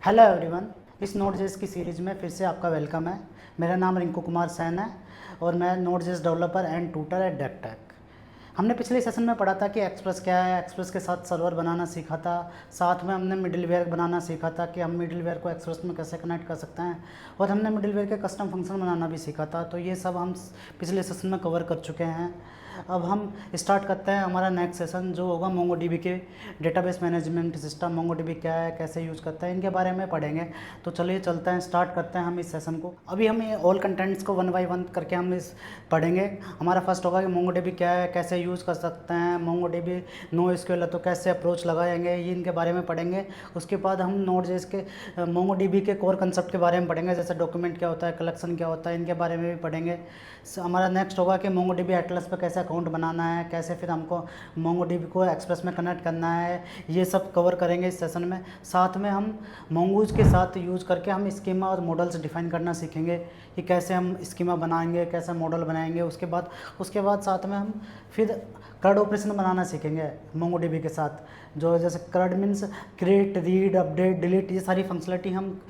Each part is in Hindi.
हेलो एवरीवन, इस नोड.जेएस की सीरीज़ में फिर से आपका वेलकम है। मेरा नाम रिंकू कुमार सैन है और मैं नोड.जेएस डेवलपर एंड ट्यूटर एट डेकटेक। हमने पिछले सेशन में पढ़ा था कि एक्सप्रेस क्या है, एक्सप्रेस के साथ सर्वर बनाना सीखा था। साथ में हमने मिडिलवेयर बनाना सीखा था कि हम मिडिलवेयर को एक्सप्रेस में कैसे कनेक्ट कर सकते हैं, और हमने मिडिलवेयर के कस्टम फंक्शन बनाना भी सीखा था। तो ये सब हम पिछले सेशन में कवर कर चुके हैं। अब हम स्टार्ट करते हैं हमारा नेक्स्ट सेशन, जो होगा मोंगोडीबी के डेटाबेस मैनेजमेंट सिस्टम। मोंगोडीबी क्या है, कैसे यूज़ करता है, इनके बारे में पढ़ेंगे। तो चलिए चलते हैं, स्टार्ट करते हैं हम इस सेशन को। अभी हम ये ऑल कंटेंट्स को वन बाय वन करके हम इस पढ़ेंगे। हमारा फर्स्ट होगा कि मोंगोडीबी क्या है, कैसे यूज़ कर सकते हैं, मोंगोडीबी नो एसक्यूएल है तो कैसे अप्रोच लगाएंगे, ये इनके बारे में पढ़ेंगे। उसके बाद हम नोड.जेएस के मोंगोडीबी के कोर कंसेप्ट के बारे में पढ़ेंगे, जैसे डॉक्यूमेंट क्या होता है, कलेक्शन क्या होता है, इनके बारे में भी पढ़ेंगे। हमारा नेक्स्ट होगा कि मोंगोडीबी एटलस पे कैसे अकाउंट बनाना है, कैसे फिर हमको मोंगोडीबी को एक्सप्रेस में कनेक्ट करना है, ये सब कवर करेंगे इस सेशन में। साथ में हम मोंगूज के साथ यूज़ करके हम स्कीमा और मॉडल्स डिफाइन करना सीखेंगे कि कैसे हम स्कीमा बनाएंगे, कैसे मॉडल बनाएंगे। उसके बाद साथ में हम फिर कर्ड ऑपरेशन बनाना सीखेंगे मोंगोडीबी के साथ, जो जैसे CRUD means create, read, update, delete, ये सारी फंक्शनलिटी हम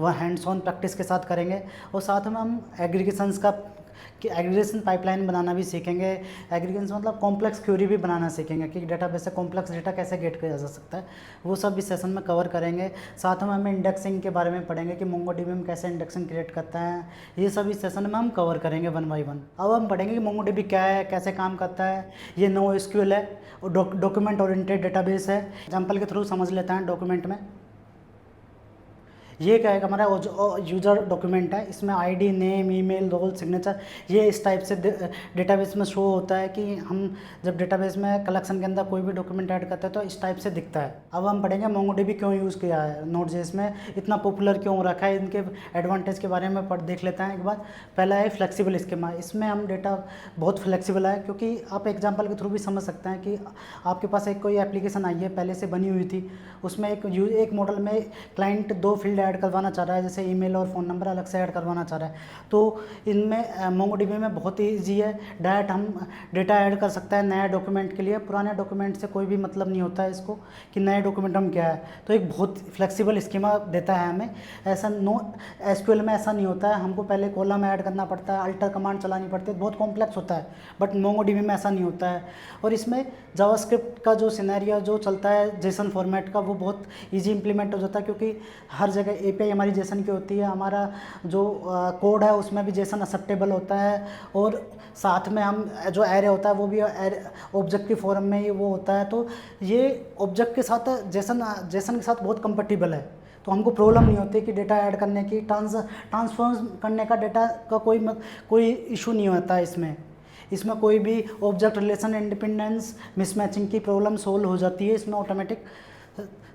वह हैंड्स ऑन प्रैक्टिस के साथ करेंगे। और साथ में हम एग्रीगेशंस का कि एग्रीगेशन पाइपलाइन बनाना भी सीखेंगे। एग्रीगेशन मतलब कॉम्प्लेक्स क्यूरी भी बनाना सीखेंगे कि डेटाबेस से कॉम्प्लेक्स डेटा कैसे गेट किया जा सकता है, वो सब इस सेशन में कवर करेंगे। साथ में हम इंडेक्सिंग के बारे में पढ़ेंगे कि मोंगोडीबी में कैसे इंडेक्सिंग क्रिएट करता है, ये सब इस सेशन में हम कवर करेंगे वन बाय वन। अब हम पढ़ेंगे कि मोंगोडीबी क्या है, कैसे काम करता है। ये नो एसक्यूएल है और डॉक्यूमेंट ओरिएंटेड डेटाबेस है। एग्जाम्पल के थ्रू समझ लेते हैं। डॉक्यूमेंट में ये क्या है, हमारा यूज़र डॉक्यूमेंट है, इसमें ID, name, email, role, signature, ये इस टाइप से डेटाबेस में शो होता है कि हम जब डेटाबेस में कलेक्शन के अंदर कोई भी डॉक्यूमेंट ऐड करते हैं तो इस टाइप से दिखता है। अब हम पढ़ेंगे मोंगोडीबी क्यों यूज़ किया है, नोड.जेएस में इतना पॉपुलर क्यों रखा है, इनके एडवांटेज के बारे में देख लेते हैं एक बार। पहला है फ्लेक्सिबल स्कीमा। इसमें हम डेटा बहुत फ्लेक्सिबल है, क्योंकि आप एग्जाम्पल के थ्रू भी समझ सकते हैं कि आपके पास एक कोई एप्लीकेशन आई है, पहले से बनी हुई थी, उसमें एक मॉडल में क्लाइंट 2 फील्ड ऐड करवाना चाह रहा है, जैसे ईमेल और फ़ोन नंबर अलग से ऐड करवाना चाह रहा है। तो इनमें मोंगोडीबी में बहुत ही ईजी है, डायरेक्ट हम डेटा ऐड कर सकते हैं नया डॉक्यूमेंट के लिए। पुराने डॉक्यूमेंट से कोई भी मतलब नहीं होता है इसको कि नए डॉक्यूमेंट हम क्या है। तो एक बहुत फ्लेक्सिबल स्कीमा देता है हमें। ऐसा नो एसक्यूएल में ऐसा नहीं होता है, हमको पहले कॉलम ऐड करना पड़ता है, अल्टर कमांड चलानी पड़ती है, बहुत कॉम्प्लेक्स होता है। बट मोंगोडीबी में ऐसा नहीं होता है। और इसमें जावास्क्रिप्ट का जो सिनेरियो जो चलता है जेसन फॉर्मेट का, वो बहुत ईजी इंप्लीमेंट हो जाता है, क्योंकि हर जगह एपीआई हमारी जेसन की होती है। हमारा जो कोड है उसमें भी जेसन एक्सेप्टेबल होता है, और साथ में हम जो एरे होता है वो भी ऑब्जेक्ट की फॉर्म में ही वो होता है। तो ये ऑब्जेक्ट के साथ जेसन के साथ बहुत कंपेटिबल है। तो हमको प्रॉब्लम नहीं होती कि डेटा ऐड करने की, ट्रांसफॉर्म करने का, डेटा का कोई इशू नहीं होता है इसमें कोई भी ऑब्जेक्ट रिलेशन इंडिपेंडेंस मिसमैचिंग की प्रॉब्लम सोल्व हो जाती है इसमें ऑटोमेटिक।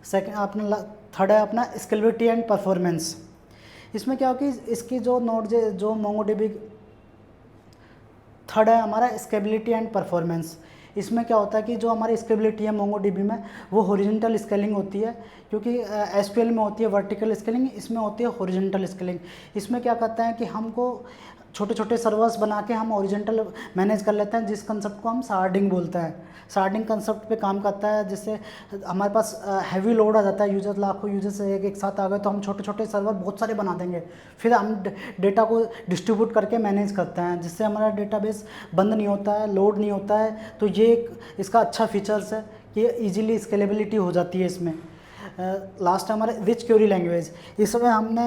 सेकंड अपना थर्ड है अपना स्केलेबिलिटी एंड परफॉर्मेंस। इसमें क्या हो कि इसकी जो मोंगोडीबी थर्ड है हमारा स्केलेबिलिटी एंड परफॉर्मेंस। इसमें क्या होता है कि जो हमारी स्केलेबिलिटी है मोंगोडीबी में, वो हॉरिजॉन्टल स्केलिंग होती है, क्योंकि एसक्यूएल में होती है वर्टिकल स्केलिंग, इसमें होती है हॉरिजॉन्टल स्केलिंग। इसमें क्या करते हैं कि हमको छोटे छोटे सर्वर्स बना के हम ओरिजेंटल मैनेज कर लेते हैं, जिस कंसेप्ट को हम शार्डिंग बोलते हैं। शार्डिंग कंसेप्ट पे काम करता है, जिससे हमारे पास हैवी लोड आ जाता है। यूजर लाखों यूजर्स एक साथ आ गए तो हम छोटे छोटे सर्वर बहुत सारे बना देंगे, फिर हम डेटा को डिस्ट्रीब्यूट करके मैनेज करते हैं, जिससे हमारा डेटाबेस बंद नहीं होता है, लोड नहीं होता है। तो ये इसका अच्छा फीचर्स है कि ईजिली स्केलेबिलिटी हो जाती है इसमें। लास्ट हमारे रिच क्यूरी लैंग्वेज। इसमें हमने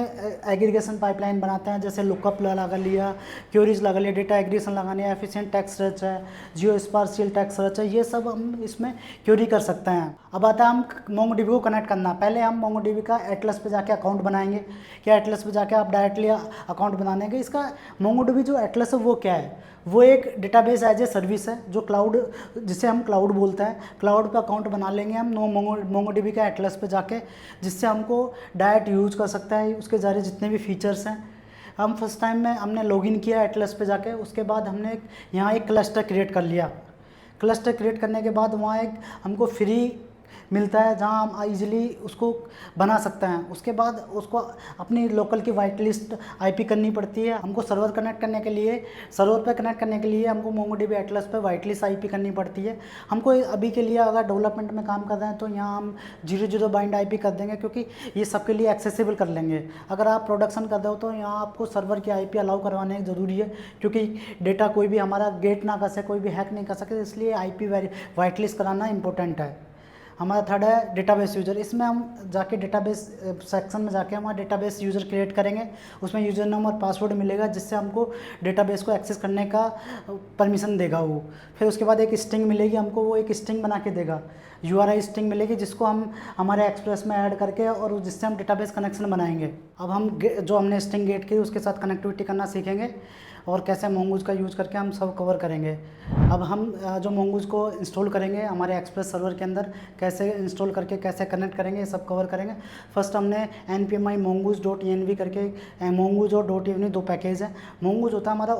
एग्रीगेशन पाइपलाइन बनाते हैं, जैसे लुकअप लगा लिया, क्यूरीज लगा लिया, डेटा एग्रीगेशन लगानी है, एफिशिएंट टेक्स्ट सर्च है, जियो स्पार्शियल टेक्स्ट सर्च है, ये सब हम इसमें क्यूरी कर सकते हैं। अब आता है हम मोंगोडीबी को कनेक्ट करना। पहले हम मोंगोडीबी का एटलस पे जाके अकाउंट बनाएंगे। क्या एटलस पे जाके आप डायरेक्टली अकाउंट बनाने इसका मोंगोडीबी जो एटलस है वो क्या है, वो एक डेटाबेस एज ए सर्विस है, जो क्लाउड, जिसे हम क्लाउड बोलते हैं। क्लाउड पे अकाउंट बना लेंगे हम मोंगोडीबी का एटलस पे जाके, जिससे हमको डायरेक्ट यूज कर सकता है उसके ज़रिए जितने भी फीचर्स हैं। हम फर्स्ट टाइम में हमने लॉगिन किया एटलस पे जाके, उसके बाद हमने यहाँ एक क्लस्टर क्रिएट कर लिया। क्लस्टर क्रिएट करने के बाद वहाँ एक हमको फ्री मिलता है जहां हम ईजिली उसको बना सकते हैं। उसके बाद उसको अपनी लोकल की वाइट लिस्ट आईपी करनी पड़ती है। हमको सर्वर कनेक्ट करने के लिए, सर्वर पे कनेक्ट करने के लिए हमको मोंगोडीबी एटलस पे वाइट लिस्ट आईपी करनी पड़ती है। हमको अभी के लिए अगर डेवलपमेंट में काम कर रहे हैं तो यहाँ हम 00 बाइंड आईपी कर देंगे, क्योंकि ये सबके लिए एक्सेसिबल कर लेंगे। अगर आप प्रोडक्शन कर रहे हो तो यहाँ आपको सर्वर की आईपी अलाउ करवाने ज़रूरी है, क्योंकि डेटा कोई भी हमारा गेट ना कर सके, कोई भी हैक नहीं कर सके, इसलिए आईपी वाइट लिस्ट कराना इंपॉर्टेंट है। हमारा थर्ड है डेटाबेस यूज़र। इसमें हम जाके डेटाबेस सेक्शन में जाके हमारा डेटाबेस यूज़र क्रिएट करेंगे। उसमें यूज़र नेम और पासवर्ड मिलेगा, जिससे हमको डेटाबेस को एक्सेस करने का परमिशन देगा वो। फिर उसके बाद एक स्ट्रिंग मिलेगी हमको, वो एक स्ट्रिंग बना के देगा, URI स्ट्रिंग मिलेगी, जिसको हम हमारे एक्सप्रेस में ऐड करके और जिससे हम डेटाबेस कनेक्शन बनाएंगे। अब हम जो हमने स्ट्रिंग गेट की उसके साथ कनेक्टिविटी करना सीखेंगे और कैसे मोंगूज का यूज़ करके हम सब कवर करेंगे। अब हम जो मोंगूज को इंस्टॉल करेंगे हमारे एक्सप्रेस सर्वर के अंदर, कैसे इंस्टॉल करके कैसे कनेक्ट करेंगे, ये सब कवर करेंगे। फर्स्ट हमने npmi mongoose.env करके, mongoose और .env दो पैकेज है। mongoose होता है हमारा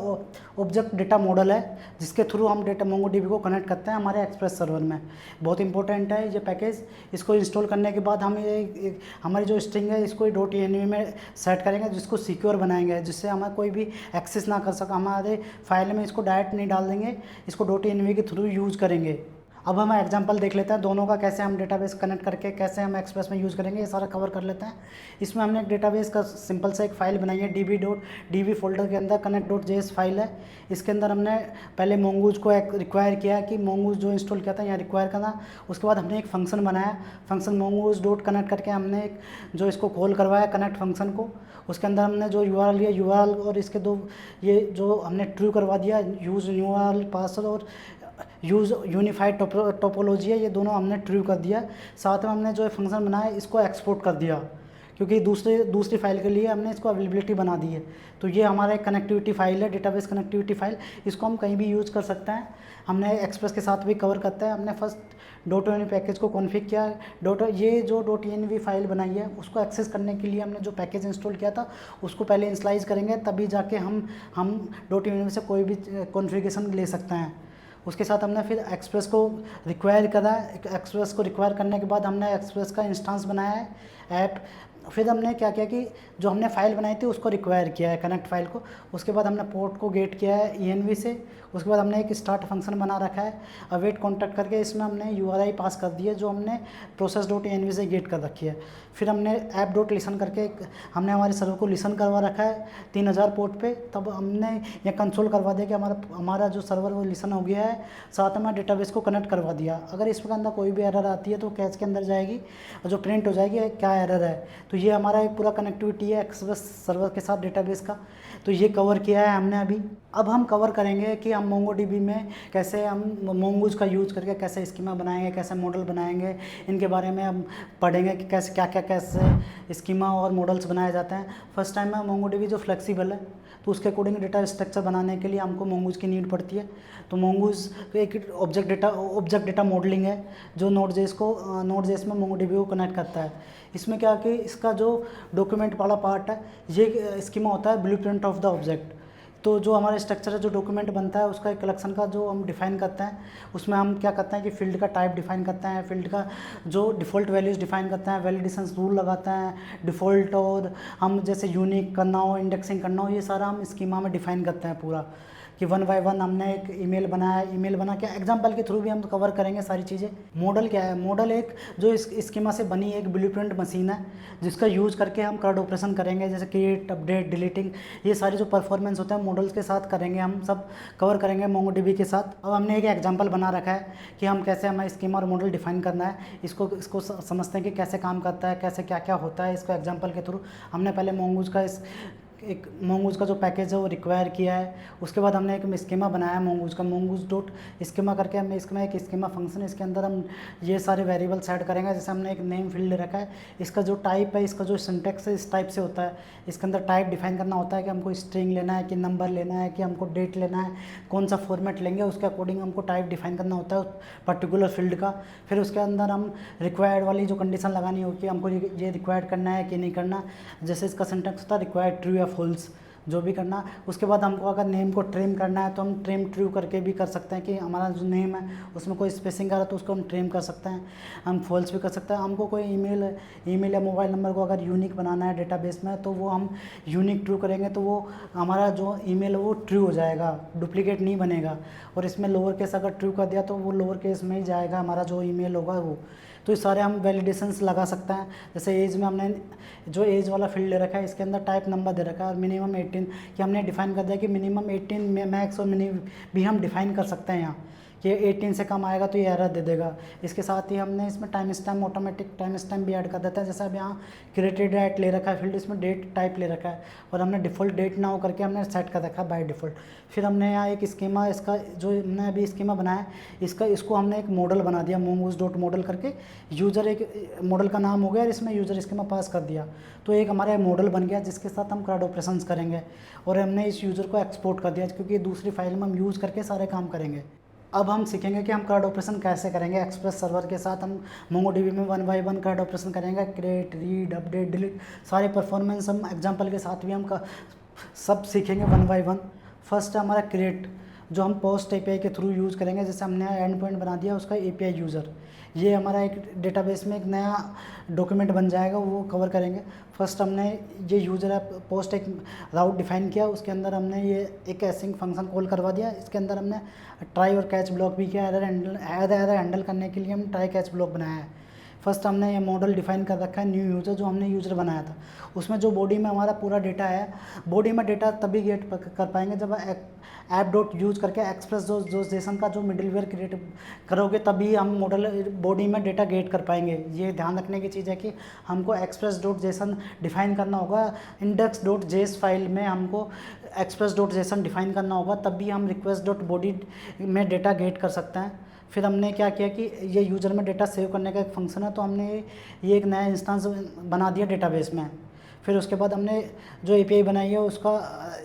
ऑब्जेक्ट डेटा मॉडल है, जिसके थ्रू हम डेटा मोंगोडीबी को कनेक्ट करते हैं हमारे एक्सप्रेस सर्वर में। बहुत इंपॉर्टेंट है ये पैकेज। इसको इंस्टॉल करने के बाद हम ये हमारी जो स्ट्रिंग है इसको .env में सेट करेंगे, जिसको सिक्योर बनाएंगे, जिससे हमें कोई भी एक्सेस ना कर सका। हमारे फाइल में इसको डायरेक्ट नहीं डाल देंगे, इसको .env के थ्रू यूज़ करेंगे। अब हम एग्जांपल देख लेते हैं दोनों का, कैसे हम डेटाबेस कनेक्ट करके कैसे हम एक्सप्रेस में यूज़ करेंगे, ये सारा कवर कर लेते हैं। इसमें हमने एक डेटाबेस का सिंपल सा एक फ़ाइल बनाई है, db फोल्डर के अंदर connect.js फाइल है। इसके अंदर हमने पहले मोंगूज को एक रिक्वायर किया कि मोंगूज जो इंस्टॉल किया था यहाँ रिक्वायर करना। उसके बाद हमने एक फंक्शन बनाया, फंक्शन mongoose.connect करके हमने एक जो इसको कॉल करवाया कनेक्ट फंक्शन को। उसके अंदर हमने जो URL लिया, URL और इसके दो ये जो हमने ट्रू करवा दिया, यूज़ URL पासवर्ड और यूज़ यूनिफाइड टोपोलॉजी है, ये दोनों हमने ट्रू कर दिया। साथ में हमने जो फंक्शन बनाया इसको एक्सपोर्ट कर दिया, क्योंकि दूसरी फाइल के लिए हमने इसको अवेलेबिलिटी बना दी है। तो ये हमारा एक कनेक्टिविटी फाइल है, डेटाबेस कनेक्टिविटी फाइल। इसको हम कहीं भी यूज़ कर सकते हैं। हमने एक्सप्रेस के साथ भी कवर करते हैं। हमने फर्स्ट .env पैकेज को कॉन्फ़िग किया। ये जो .env फाइल बनाई है उसको एक्सेस करने के लिए हमने जो पैकेज इंस्टॉल किया था उसको पहले इंस्टॉलाइज करेंगे, तभी जाके हम .env से कोई भी कॉन्फ़िगरेशन ले सकते हैं। उसके साथ हमने फिर एक्सप्रेस को रिक्वायर करा। एक्सप्रेस को रिक्वायर करने के बाद हमने एक्सप्रेस का इंस्टेंस बनाया है ऐप। फिर हमने क्या किया कि जो हमने फ़ाइल बनाई थी उसको रिक्वायर किया है, कनेक्ट फाइल को। उसके बाद हमने पोर्ट को गेट किया है env से। उसके बाद हमने एक स्टार्ट फंक्शन बना रखा है अवेट कॉन्टैक्ट करके, इसमें हमने URI पास कर दी है जो हमने process.env से गेट कर रखी है। फिर हमने app.listen करके हमने हमारे सर्वर को लिसन करवा रखा है 3000 पोर्ट पे। तब हमने ये कंसोल करवा दिया कि हमारा जो सर्वर वो लिसन हो गया है। साथ में डेटाबेस को कनेक्ट करवा दिया। अगर इसके अंदर कोई भी एरर आती है तो कैच के अंदर जाएगी और जो प्रिंट हो जाएगी क्या एरर है। तो ये हमारा एक पूरा कनेक्टिविटी है एक्सप्रेस सर्वर के साथ डेटाबेस का। तो ये कवर किया है हमने अभी। अब हम कवर करेंगे कि हम मोंगोडीबी में कैसे हम मोंगूज का यूज़ करके कैसे स्कीमा बनाएंगे, कैसे मॉडल बनाएंगे, इनके बारे में हम पढ़ेंगे कि कैसे स्कीमा और मॉडल्स बनाए जाते हैं। फर्स्ट टाइम में मोंगोडीबी जो फ्लेक्सिबल है तो उसके अकॉर्डिंग डेटा स्ट्रक्चर बनाने के लिए हमको मोंगूज की नीड पड़ती है। तो मोंगूज एक ऑब्जेक्ट डेटा मॉडलिंग है जो नोड.js में मोंगोडीबी को कनेक्ट करता है। इसमें क्या कि इसका जो डॉक्यूमेंट वाला पार्ट है ये स्कीमा होता है ब्लूप्रिंट ऑफ द ऑब्जेक्ट। तो जो हमारा स्ट्रक्चर है, जो डॉक्यूमेंट बनता है उसका एक कलेक्शन का जो हम डिफ़ाइन करते हैं, उसमें हम क्या करते हैं कि फील्ड का टाइप डिफ़ाइन करते हैं, फील्ड का जो डिफ़ॉल्ट वैल्यूज़ डिफ़ाइन करते हैं, वैलिडेशन रूल लगाते हैं डिफ़ॉल्ट, और हम जैसे यूनिक करना हो, इंडेक्सिंग करना हो, ये सारा हम स्कीमा में डिफ़ाइन करते हैं पूरा। कि 1 बाय 1 हमने एक ईमेल बनाया, ईमेल बना के एग्जांपल के थ्रू भी हम कवर करेंगे सारी चीज़ें। मॉडल क्या है? मॉडल एक जो इस स्कीमा से बनी एक ब्लूप्रिंट मशीन है जिसका यूज़ करके हम कार्ड ऑपरेशन करेंगे, जैसे क्रिएट, अपडेट, डिलीटिंग, ये सारे जो परफॉर्मेंस होते हैं मॉडल्स के साथ करेंगे, हम सब कवर करेंगे मोंगोडीबी के साथ। अब हमने एक एग्जाम्पल बना रखा है कि हम कैसे हमें स्कीमा और मॉडल डिफाइन करना है, इसको समझते हैं कि कैसे काम करता है, कैसे क्या क्या होता है। इसको एग्जाम्पल के थ्रू हमने पहले मोंगूज का जो पैकेज है वो रिक्वायर किया है। उसके बाद हमने एक स्कीमा बनाया मोंगूज का, mongoose.schema करके हमने इसमें एक स्कीमा फंक्शन, इसके अंदर हम ये सारे वेरिएबल सेट करेंगे। जैसे हमने एक नेम फील्ड रखा है, इसका जो टाइप है, इसका जो सिंटेक्स है इस टाइप से होता है। इसके अंदर टाइप डिफाइन करना होता है कि हमको स्ट्रिंग लेना है, कि नंबर लेना है, कि हमको डेट लेना है, कौन सा फॉर्मेट लेंगे, उसके अकॉर्डिंग हमको टाइप डिफाइन करना होता है पर्टिकुलर फील्ड का। फिर उसके अंदर हम रिक्वायर्ड वाली जो कंडीशन लगानी होती है, हमको ये रिक्वायर्ड करना है कि नहीं करना। जैसे इसका सिंटेक्स होता है रिक्वायर्ड ट्रू या फॉल्स, जो भी करना। उसके बाद हमको अगर नेम को ट्रिम करना है तो हम ट्रिम ट्रू करके भी कर सकते हैं कि हमारा जो नेम है उसमें कोई स्पेसिंग आ रहा है तो उसको हम ट्रिम कर सकते हैं, हम फॉल्स भी कर सकते हैं। हमको कोई ईमेल या मोबाइल नंबर को अगर यूनिक बनाना है डेटाबेस में तो वो हम यूनिक ट्रू करेंगे तो वो हमारा जो ईमेल है वो ट्रू हो जाएगा, डुप्लीकेट नहीं बनेगा। और इसमें लोअर केस अगर ट्रू कर दिया तो वो लोअर केस में ही जाएगा हमारा जो ईमेल होगा वो। तो ये सारे हम वैलिडेशंस लगा सकते हैं। जैसे एज में हमने जो एज वाला फील्ड ले रखा है इसके अंदर टाइप नंबर दे रखा है और मिनिमम 18 कि हमने डिफाइन कर दिया कि मिनिमम 18 में मैक्स और मिनी भी हम डिफाइन कर सकते हैं यहाँ कि 18 से कम आएगा तो ये एरर दे देगा। इसके साथ ही हमने इसमें time stamp, automatic time stamp भी ऐड कर देता है। जैसे अब यहाँ क्रिएटेड डेट ले रखा है फील्ड, इसमें डेट टाइप ले रखा है और हमने डिफ़ॉल्ट डेट नाउ करके हमने सेट कर रखा है बाय डिफ़ॉल्ट। फिर हमने यहाँ एक स्कीमा, इसका जो हमने अभी स्कीमा बनाया है इसको हमने एक मॉडल बना दिया mongoose डॉट मॉडल करके। यूज़र एक मॉडल का नाम हो गया और इसमें यूज़र स्कीमा पास कर दिया तो एक हमारा मॉडल बन गया जिसके साथ हम CRUD ऑपरेशंस करेंगे। और हमने इस यूज़र को एक्सपोर्ट कर दिया क्योंकि दूसरी फाइल में हम यूज़ करके सारे काम करेंगे। अब हम सीखेंगे कि हम CRUD ऑपरेशन कैसे करेंगे। एक्सप्रेस सर्वर के साथ हम MongoDB में 1 by 1 CRUD ऑपरेशन करेंगे, क्रिएट, रीड, अपडेट, डिलीट, सारे परफॉर्मेंस हम एग्जांपल के साथ भी हम सब सीखेंगे 1 by 1। फर्स्ट है हमारा क्रिएट, जो हम पोस्ट API के थ्रू यूज़ करेंगे। जैसे हमने एंड पॉइंट बना दिया उसका API यूज़र, ये हमारा एक डेटाबेस में एक नया डॉक्यूमेंट बन जाएगा, वो कवर करेंगे। फर्स्ट हमने ये यूज़र ऐप पोस्ट एक राउट डिफाइन किया, उसके अंदर हमने ये एक एसिंग फंक्शन कॉल करवा दिया। इसके अंदर हमने ट्राई और कैच ब्लॉक भी किया, एरर हैंडल करने के लिए हम ट्राई कैच ब्लॉक बनाया है। फर्स्ट हमने ये मॉडल डिफाइन कर रखा है न्यू यूज़र, जो हमने यूज़र बनाया था उसमें जो बॉडी में हमारा पूरा डेटा है। बॉडी में डेटा तभी गेट कर पाएंगे जब ऐप डॉट यूज़ करके एक्सप्रेस जो जेसन का जो मिडिलवेयर क्रिएट करोगे तभी हम मॉडल बॉडी में डेटा गेट कर पाएंगे। ये ध्यान रखने की चीज़ है कि हमको एक्सप्रेस डॉट जेसन डिफाइन करना होगा, इंडेक्स डॉट जेस फाइल में हमको एक्सप्रेस डॉट जेसन डिफाइन करना होगा, तब भी हम रिक्वेस्ट डॉट बॉडी में डेटा गेट कर सकते हैं। फिर हमने क्या किया कि ये यूज़र में डेटा सेव करने का एक फंक्शन है तो हमने ये एक नया इंस्टेंस बना दिया डेटाबेस में। फिर उसके बाद हमने जो API बनाई है उसका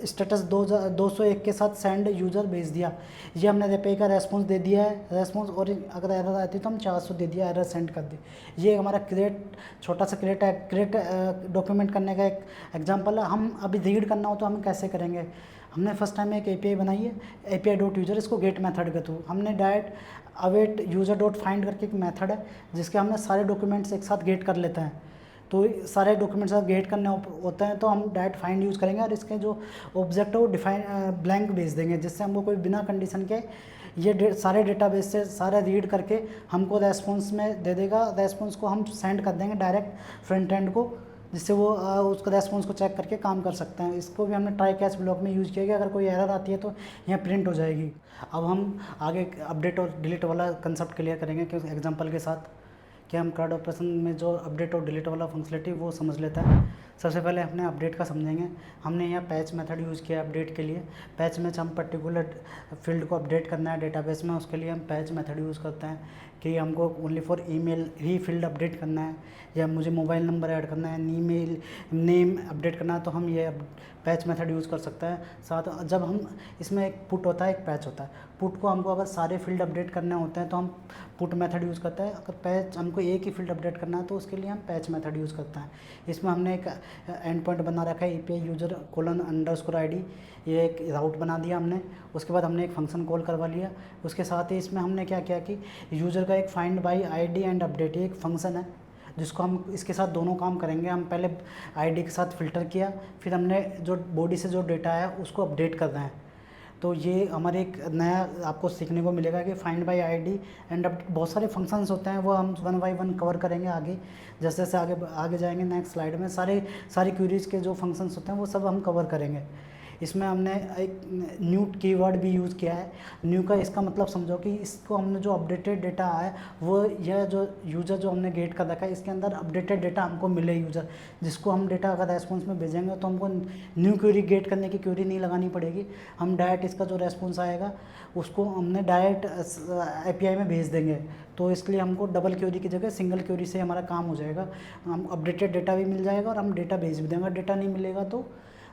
स्टेटस 201 के साथ सेंड यूज़र भेज दिया। ये हमने API का रेस्पॉन्स दे दिया है, रेस्पॉन्स, और अगर एरर आती तो हम 400 दे दिया, एरर सेंड कर दी। ये हमारा छोटा सा क्रिएट डॉक्यूमेंट करने का एक एग्जांपल है। हम अभी रीड करना हो तो हम कैसे करेंगे। हमने फर्स्ट टाइम एक API बनाई है API डॉट यूज़र, इसको गेट मेथड के थ्रू हमने direct await user dot find करके एक मेथड है जिसके हमने सारे डॉक्यूमेंट्स एक साथ गेट कर लेते हैं। तो सारे डॉक्यूमेंट्स साथ गेट करने होते हैं तो हम डायरेक्ट फाइंड यूज़ करेंगे और इसके जो ऑब्जेक्ट है वो डिफाइन ब्लैंक भेज देंगे, जिससे हमको कोई बिना कंडीशन के ये सारे डेटाबेस से सारे रीड करके हमको रेस्पॉन्स में दे देगा। रेस्पॉन्स को हम सेंड कर देंगे डायरेक्ट फ्रंट एंड को, जिससे वो उसका रेस्पॉन्स को चेक करके काम कर सकते हैं। इसको भी हमने ट्राई कैच ब्लॉक में यूज़ किया कि अगर कोई एरर आती है तो यहाँ प्रिंट हो जाएगी। अब हम आगे अपडेट और डिलीट वाला कंसेप्ट क्लियर करेंगे कि एग्जांपल के साथ कि हम CRUD ऑपरेशन में जो अपडेट और डिलीट वाला फंक्शनलिटी वो समझ लेता है। सबसे पहले अपने अपडेट का समझेंगे। हमने यहाँ पैच मेथड यूज़ किया अपडेट के लिए। पैच में हम पर्टिकुलर फील्ड को अपडेट करना है डेटाबेस में, उसके लिए हम पैच मेथड यूज़ करते हैं कि हमको only for email he field update करना है या मुझे मोबाइल नंबर ऐड करना है, ईमेल नेम अपडेट करना है तो हम ये पैच मेथड यूज़ कर सकते हैं। साथ जब हम इसमें एक पुट होता है एक पैच होता है। पुट को हमको अगर सारे फील्ड अपडेट करने होते हैं तो हम पुट मेथड यूज़ करते हैं। अगर पैच हमको एक ही फील्ड अपडेट करना है तो उसके लिए हम पैच मेथड यूज़ करते हैं। इसमें हमने एक एंड पॉइंट बना रखा है API यूज़र :_ID, ये एक राउट बना दिया हमने। उसके बाद हमने एक फंक्शन कॉल करवा लिया। उसके साथ ही इसमें हमने क्या किया कि यूज़र का एक find by ID and update, ये एक फंक्शन है जिसको हम इसके साथ दोनों काम करेंगे। हम पहले ID के साथ फ़िल्टर किया, फिर हमने जो बॉडी से जो डेटा है उसको अपडेट कर रहे हैं। तो ये हमारे एक नया आपको सीखने को मिलेगा कि फाइंड बाय ID एंड बहुत सारे फंक्शंस होते हैं, वो हम 1 by 1 कवर करेंगे आगे। जैसे जैसे आगे जाएंगे नेक्स्ट स्लाइड में सारी क्वेरीज़ के जो फंक्शंस होते हैं वो सब हम कवर करेंगे। इसमें हमने एक न्यू कीवर्ड भी यूज़ किया है। न्यू का इसका मतलब समझो कि इसको हमने जो अपडेटेड डेटा है वो यह जो यूज़र जो हमने गेट कर रखा है इसके अंदर अपडेटेड डेटा हमको मिले यूज़र, जिसको हम डेटा अगर रेस्पॉन्स में भेजेंगे तो हमको न्यू क्वेरी गेट करने की क्वेरी नहीं लगानी पड़ेगी। हम डायरेक्ट इसका जो रेस्पॉन्स आएगा उसको हमने डायरेक्ट API में भेज देंगे। तो इसलिए हमको डबल क्वेरी की जगह सिंगल क्वेरी से हमारा काम हो जाएगा। हम अपडेटेड डेटा भी मिल जाएगा और हम डेटा भेज भी देंगे। डेटा नहीं मिलेगा तो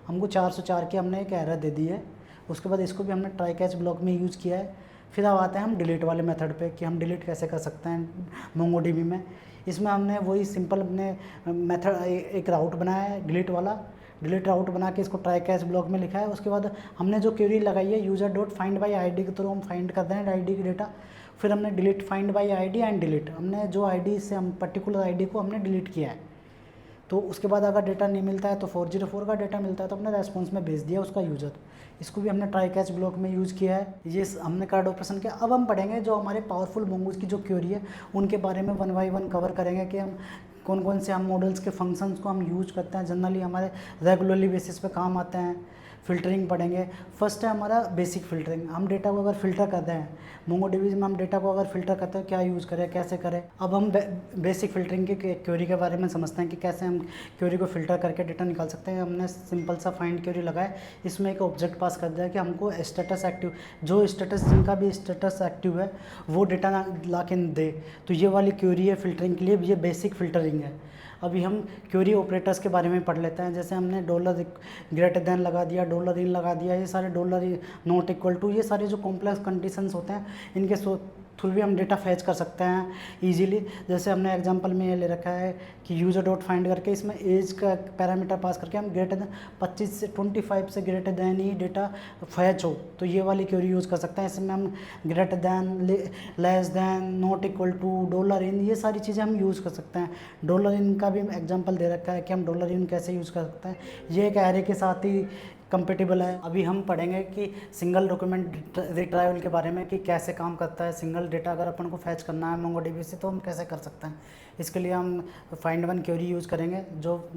हमको 404 की हमने एक एरर दे दी है। उसके बाद इसको भी हमने ट्राई कैच ब्लॉक में यूज़ किया है। फिर अब आते हैं हम डिलीट वाले मेथड पे कि हम डिलीट कैसे कर सकते हैं MongoDB में। इसमें हमने वही सिंपल अपने मेथड एक राउट बनाया है डिलीट वाला। डिलीट राउट बना के इसको ट्राई कैच ब्लॉक में लिखा है। उसके बाद हमने जो क्वेरी लगाई है user dot find by ID के थ्रू हम फाइंड करते हैं आईडी की डेटा। फिर हमने delete find by ID and delete, हमने जो आईडी से हम पर्टिकुलर आईडी को हमने डिलीट किया है, तो उसके बाद अगर डेटा नहीं मिलता है तो 404 का डेटा मिलता है तो हमने रेस्पॉन्स में भेज दिया उसका यूज़र। इसको भी हमने ट्राई कैच ब्लॉक में यूज़ किया है। ये हमने कार्ड ऑपरेशन किया। अब हम पढ़ेंगे जो हमारे पावरफुल मोंगोज की जो क्वेरी है उनके बारे में वन बाई वन कवर करेंगे कि हम कौन कौन से हम मॉडल्स के फंक्शंस को हम यूज करते हैं, जनरली हमारे रेगुलरली बेसिस पे काम आते हैं। फ़िल्टरिंग पढ़ेंगे। फर्स्ट है हमारा बेसिक फ़िल्टरिंग, हम डेटा को अगर फ़िल्टर करते हैं मोंगोडीबी में, हम डेटा को अगर फ़िल्टर करते हैं क्या यूज़ करें कैसे करें। अब हम बेसिक फ़िल्टरिंग की क्वेरी के बारे में समझते हैं कि कैसे हम क्वेरी को फ़िल्टर करके डेटा निकाल सकते हैं। हमने सिंपल सा फाइंड क्वेरी लगाया, इसमें एक ऑब्जेक्ट पास कर दिया कि हमको स्टेटस एक्टिव, जो स्टेटस जिनका भी स्टेटस एक्टिव है वो डेटा ला के दे। तो ये वाली क्वेरी है फ़िल्टरिंग के लिए, ये बेसिक फ़िल्टरिंग है। अभी हम क्वेरी ऑपरेटर्स के बारे में पढ़ लेते हैं। जैसे हमने डॉलर ग्रेटर देन लगा दिया, डॉलर इन लगा दिया, ये सारे डॉलर नॉट इक्वल टू, ये सारे जो कॉम्प्लेक्स कंडीशंस होते हैं इनके थ्रू भी हम डेटा फैच कर सकते हैं इजीली। जैसे हमने एग्जांपल में ये ले रखा है कि यूज़र डॉट फाइंड करके इसमें एज का पैरामीटर पास करके हम ग्रेटर देन 25 से 25 से ग्रेटर देन ही डेटा फैच हो, तो ये वाली क्वेरी यूज़ कर सकते हैं। इसमें हम greater than, less than, not equal to, dollar in, ये सारी चीज़ें हम यूज़ कर सकते हैं। डॉलर इन का भी एग्जाम्पल दे रखा है कि हम डॉलर इन कैसे यूज़ कर सकते हैं, ये एक एरे के साथ ही कंपेटिबल है। अभी हम पढ़ेंगे कि सिंगल डॉक्यूमेंट रिट्राइवल के बारे में कि कैसे काम करता है। सिंगल डेटा अगर अपन को फैच करना है मोंगोडीबी से तो हम कैसे कर सकते हैं। इसके लिए हम फाइंड वन क्वेरी यूज़ करेंगे, जो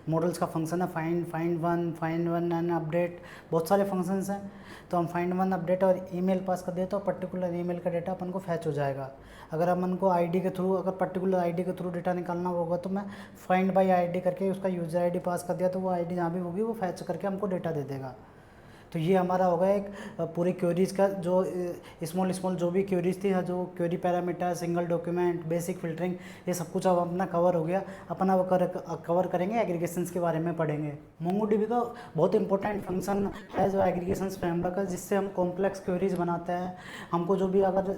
मॉडल्स का फंक्शन है फाइंड वन एंड अपडेट, बहुत सारे फंक्शंस हैं। तो हम फाइंड वन अपडेट और ईमेल पास कर दें तो पर्टिकुलर ईमेल का डेटा अपन को फैच हो जाएगा। अगर अपन को आईडी के थ्रू, अगर पर्टिकुलर आईडी के थ्रू डेटा निकालना होगा तो मैं फाइंड बाय आईडी करके उसका यूज़र आईडी पास कर दिया तो वो आईडी जहाँ भी होगी वो फैच करके हमको डेटा दे देगा। तो ये हमारा होगा एक पूरी क्वेरीज़ का जो स्मॉल जो भी क्वेरीज थी, जो query parameter, single document, basic filtering, ये सब कुछ अब अपना कवर हो गया। अपन अब कवर करेंगे एग्रीगेशंस के बारे में पढ़ेंगे। मोंगोडीबी का बहुत इंपॉर्टेंट फंक्शन है जो एग्रीगेशंस फ्रेमवर्क है, जिससे हम कॉम्प्लेक्स क्वेरीज बनाते हैं। हमको जो भी अगर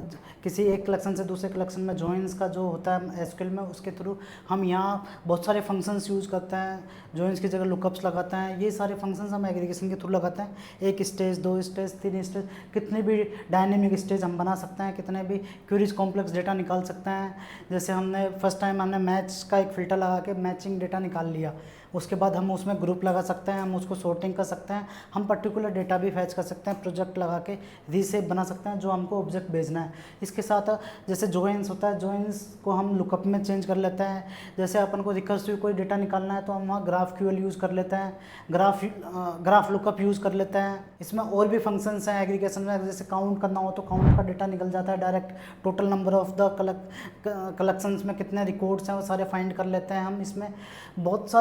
किसी एक कलेक्शन से दूसरे कलेक्शन में जॉइंस का जो होता है एसक्यूएल में, उसके थ्रू हम यहाँ बहुत सारे फंक्शंस यूज़ करते हैं। जॉइंस की जगह लुकअप्स लगाते हैं, ये सारे फंक्शंस हम एग्रीगेशन के थ्रू लगाते हैं। एक स्टेज, दो स्टेज, तीन स्टेज, कितने भी डायनेमिक स्टेज हम बना सकते हैं, कितने भी क्वेरीज कॉम्प्लेक्स डेटा निकाल सकते हैं। जैसे हमने फर्स्ट टाइम हमने मैच का एक फ़िल्टर लगा के मैचिंग डेटा निकाल लिया, उसके बाद हम उसमें ग्रुप लगा सकते हैं, हम उसको सॉर्टिंग कर सकते हैं, हम पर्टिकुलर डेटा भी फैच कर सकते हैं, प्रोजेक्ट लगा के रीसेप बना सकते हैं जो हमको ऑब्जेक्ट भेजना है। इसके साथ जैसे जॉइंस होता है, जॉइंस को हम लुकअप में चेंज कर लेते हैं। जैसे अपन को रिकर्सिव कोई डेटा निकालना है तो हम वहाँ ग्राफ क्यूएल यूज़ कर लेते हैं, ग्राफ लुकअप यूज़ कर लेते हैं। इसमें और भी फंक्शंस हैं एग्रीगेशन में, जैसे काउंट करना हो तो काउंट का डेटा निकल जाता है direct, total number of the collections में कितने रिकॉर्ड्स हैं वो सारे फाइंड कर लेते हैं हम। इसमें बहुत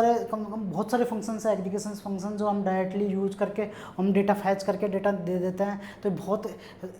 सारे फंक्शंस हैं एग्रीगेशन फंक्शन जो हम डायरेक्टली यूज़ करके हम डेटा फैच करके डेटा दे देते हैं। तो बहुत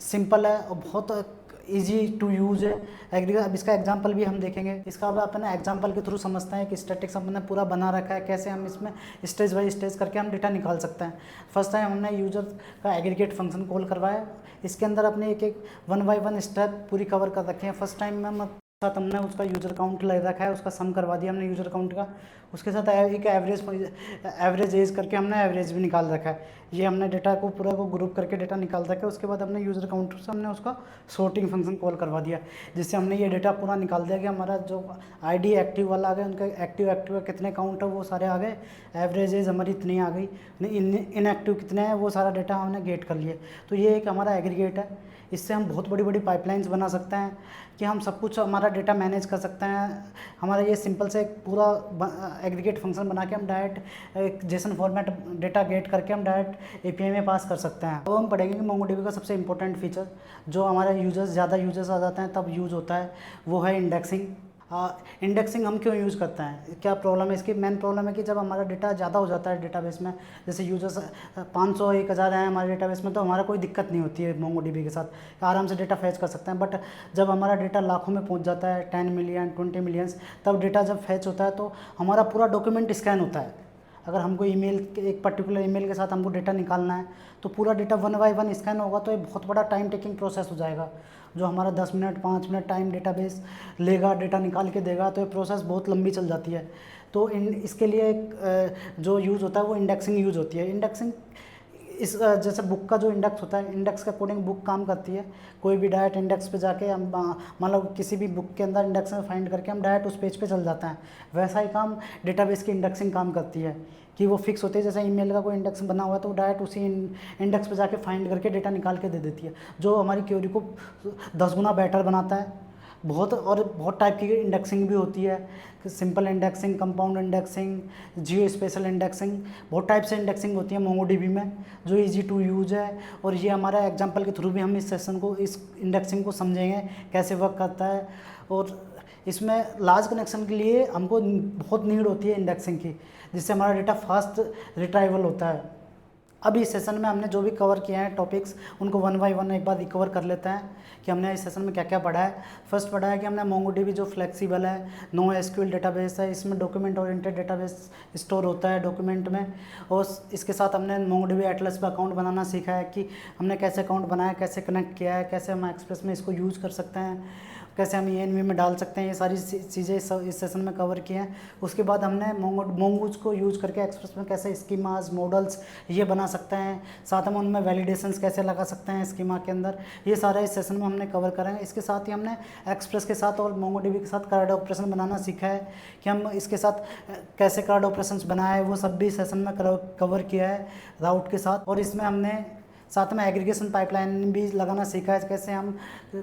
सिंपल है और बहुत इजी टू यूज़ है एग्रीगेशन। अब इसका एग्जांपल भी हम देखेंगे। इसका अब अपन एग्जांपल के थ्रू समझते हैं कि स्टैटिक्स हमने पूरा बना रखा है, कैसे हम इसमें स्टेज बाय स्टेज करके हम डेटा निकाल सकते हैं। फर्स्ट टाइम हमने यूजर का एग्रीगेट फंक्शन कॉल करवाया, इसके अंदर अपने एक वन बाय वन स्टेप पूरी कवर कर रखे हैं। फर्स्ट टाइम में साथ हमने उसका यूज़र काउंट ले रखा है, उसका सम करवा दिया हमने यूज़र काउंट का। उसके साथ एक एवरेज एज करके हमने एवरेज भी निकाल रखा है। ये हमने डेटा को पूरा को ग्रुप करके डेटा निकाल रखा है। उसके बाद हमने यूज़र काउंट से हमने उसका सॉर्टिंग फंक्शन कॉल करवा दिया, जिससे हमने ये डेटा पूरा निकाल दिया कि हमारा जो आईडी एक्टिव वाला आ गया, उनका एक्टिव कितने काउंट है वो सारे आ गए, एवरेज एज हमारी इतनी आ गई, इनएक्टिव कितने हैं वो सारा डेटा हमने गेट कर लिया। तो ये एक हमारा एग्रीगेट है। इससे हम बहुत बड़ी बड़ी पाइपलाइंस बना सकते हैं कि हम सब कुछ हमारा डेटा मैनेज कर सकते हैं। हमारा ये सिंपल से एक पूरा एग्रीगेट फंक्शन बना के हम direct JSON format data gate करके हम डायरेक्ट एपीआई में पास कर सकते हैं। अब हम पढ़ेंगे कि मोंगोडीबी का सबसे इंपॉर्टेंट फीचर जो हमारे ज़्यादा यूजर्स आ जाते हैं तब यूज़ होता है, वो है इंडेक्सिंग। इंडेक्सिंग हम क्यों यूज़ करते हैं, क्या प्रॉब्लम है इसकी? मेन प्रॉब्लम है कि जब हमारा डेटा ज़्यादा हो जाता है डेटाबेस में, जैसे यूजर्स 500 1000 हैं हमारे डेटाबेस में, तो हमारा कोई दिक्कत नहीं होती है मोंगोडीबी के साथ, आराम से डेटा फैच कर सकते हैं। बट जब हमारा डेटा लाखों में पहुंच जाता है, 10 मिलियन 20 मिलियंस, तब डेटा जब फैच होता है तो हमारा पूरा डॉक्यूमेंट स्कैन होता है। अगर हमको ईमेल एक पर्टिकुलर ईमेल के साथ हमको डेटा निकालना है तो पूरा data one by one scan होगा, तो ये बहुत बड़ा टाइम टेकिंग प्रोसेस हो जाएगा। जो हमारा 10 मिनट 5 मिनट टाइम डेटाबेस लेगा, डेटा निकाल के देगा, तो ये प्रोसेस बहुत लंबी चल जाती है। तो इसके लिए एक जो यूज़ होता है वो इंडेक्सिंग यूज़ होती है। इंडेक्सिंग इस जैसे बुक का जो इंडेक्स होता है, इंडेक्स के अकॉर्डिंग बुक काम करती है। कोई भी डायरेक्ट इंडेक्स पे जाके हम मतलब किसी भी बुक के अंदर इंडेक्स में फाइंड करके हम डायरेक्ट उस पेज पे चल जाते हैं। वैसा ही काम डेटाबेस की इंडेक्सिंग काम करती है कि वो फिक्स होती है। जैसे ईमेल का कोई इंडेक्स बना हुआ है तो वो डायरेक्ट उसी इंडेक्स पे जाके फाइंड करके डेटा निकाल के दे देती है, जो हमारी क्वेरी को 10 गुना बेटर बनाता है। बहुत टाइप की इंडेक्सिंग भी होती है, सिंपल इंडेक्सिंग, कंपाउंड इंडेक्सिंग, जियो स्पेशल इंडेक्सिंग, बहुत टाइप से इंडेक्सिंग होती है मोंगोडीबी में, जो इजी टू यूज़ है। और ये हमारा एग्जांपल के थ्रू भी हम इस सेशन को, इस इंडेक्सिंग को समझेंगे कैसे वर्क करता है। और इसमें लार्ज कनेक्शन के लिए हमको बहुत नीड होती है इंडेक्सिंग की, जिससे हमारा डेटा फास्ट रिट्राइवल होता है। अब इस सेशन में हमने जो भी कवर किए हैं टॉपिक्स, उनको वन बाय वन एक बार रिकवर कर लेते हैं कि हमने इस सेशन में क्या क्या पढ़ा है। फर्स्ट पढ़ा है कि हमने मोंगोडीबी जो फ्लेक्सिबल है, नो एसक्यूएल डेटाबेस है, इसमें डॉक्यूमेंट ओरिएंटेड डेटाबेस स्टोर होता है डॉक्यूमेंट में। और इसके साथ हमने मोंगोडीबी एटलस पर अकाउंट बनाना सीखा है कि हमने कैसे अकाउंट बनाया, कैसे कनेक्ट किया है, कैसे हम एक्सप्रेस में इसको यूज़ कर सकते हैं, कैसे हम ENV में डाल सकते हैं। ये सारी चीज़ें इस सेशन में कवर किए हैं। उसके बाद हमने मोंगूज को यूज़ करके एक्सप्रेस में कैसे स्कीमास, मॉडल्स ये बना सकते हैं, साथ में उनमें वैलिडेशंस कैसे लगा सकते हैं स्कीमा के अंदर, ये सारा इस सेशन में हमने कवर करेंगे। इसके साथ ही हमने एक्सप्रेस के साथ और मोंगोडीबी के साथ कार्ड ऑपरेशन बनाना सीखा है कि हम इसके साथ कैसे कार्ड ऑपरेशंस बनाए, वो सब भी सेशन में कवर किया है राउट के साथ। और इसमें हमने साथ में एग्रीगेशन पाइपलाइन भी लगाना सीखा है, कैसे हम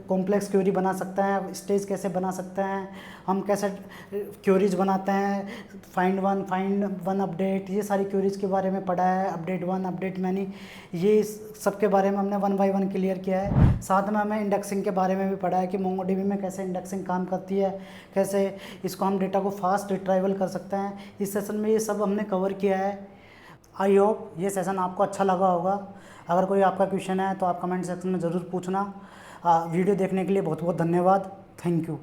कॉम्प्लेक्स क्वेरी बना सकते हैं, स्टेज कैसे बना सकते हैं, हम कैसे क्वेरीज बनाते हैं, फाइंड वन अपडेट, ये सारी क्वेरीज के बारे में पढ़ा है। अपडेट वन, अपडेट मैनी, ये सब के बारे में हमने वन बाय वन क्लियर किया है। साथ में हमें इंडेक्सिंग के बारे में भी पढ़ा है कि मोंगोडीबी में कैसे इंडेक्सिंग काम करती है, कैसे इसको हम डेटा को फास्ट रिट्राइवल कर सकते हैं। इस सेशन में ये सब हमने कवर किया है। आई होप ये सेशन आपको अच्छा लगा होगा। अगर कोई आपका क्वेश्चन है तो आप कमेंट सेक्शन में ज़रूर पूछना। वीडियो देखने के लिए बहुत बहुत धन्यवाद। Thank you.